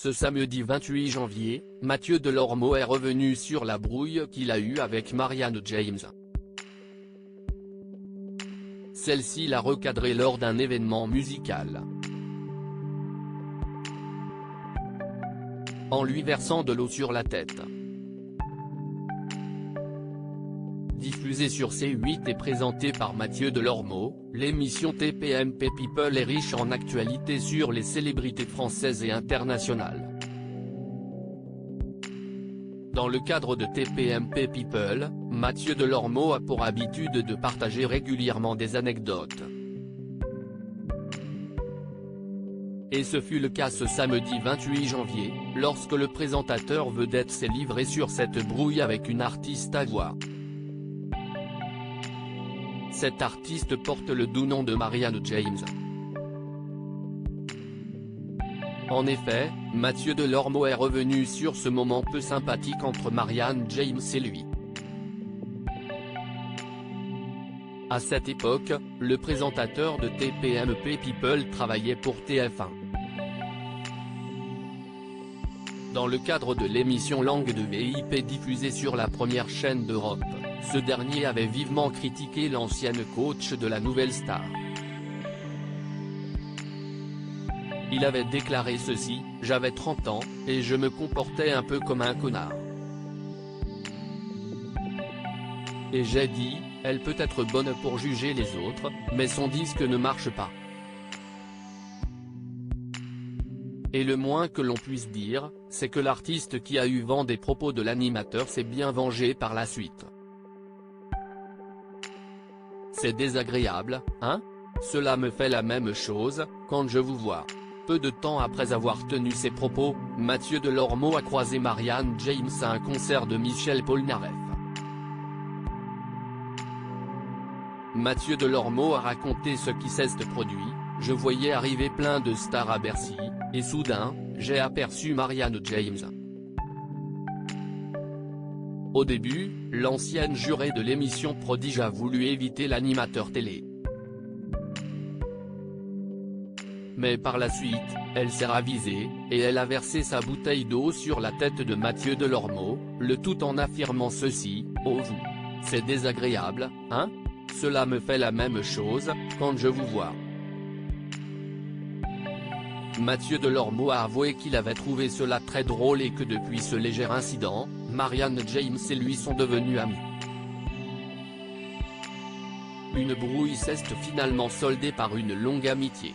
Ce samedi 28 janvier, Mathieu Delormeau est revenu sur la brouille qu'il a eue avec Marianne James. Celle-ci l'a recadré lors d'un événement musical, en lui versant de l'eau sur la tête. Diffusée sur C8 et présentée par Mathieu Delormeau, l'émission TPMP People est riche en actualités sur les célébrités françaises et internationales. Dans le cadre de TPMP People, Mathieu Delormeau a pour habitude de partager régulièrement des anecdotes. Et ce fut le cas ce samedi 28 janvier, lorsque le présentateur vedette s'est livré sur cette brouille avec une artiste à voix. Cette artiste porte le doux nom de Marianne James. En effet, Mathieu Delormeau est revenu sur ce moment peu sympathique entre Marianne James et lui. À cette époque, le présentateur de TPMP People travaillait pour TF1. Dans le cadre de l'émission Langue de VIP diffusée sur la première chaîne d'Europe, ce dernier avait vivement critiqué l'ancienne coach de la nouvelle star. Il avait déclaré ceci: « J'avais 30 ans, et je me comportais un peu comme un connard. Et j'ai dit, elle peut être bonne pour juger les autres, mais son disque ne marche pas. Et le moins que l'on puisse dire, c'est que l'artiste qui a eu vent des propos de l'animateur s'est bien vengé par la suite. C'est désagréable, hein? Cela me fait la même chose, quand je vous vois. » Peu de temps après avoir tenu ces propos, Mathieu Delormeau a croisé Marianne James à un concert de Michel Polnareff. Mathieu Delormeau a raconté ce qui s'est produit: « Je voyais arriver plein de stars à Bercy, et soudain, j'ai aperçu Marianne James. Au début, l'ancienne jurée de l'émission Prodige a voulu éviter l'animateur télé. Mais par la suite, elle s'est ravisée, et elle a versé sa bouteille d'eau sur la tête de Mathieu Delormeau, le tout en affirmant ceci: « Oh vous. C'est désagréable, hein? Cela me fait la même chose, quand je vous vois. » Mathieu Delormeau a avoué qu'il avait trouvé cela très drôle et que depuis ce léger incident, Marianne James et lui sont devenus amis. Une brouille s'est finalement soldée par une longue amitié.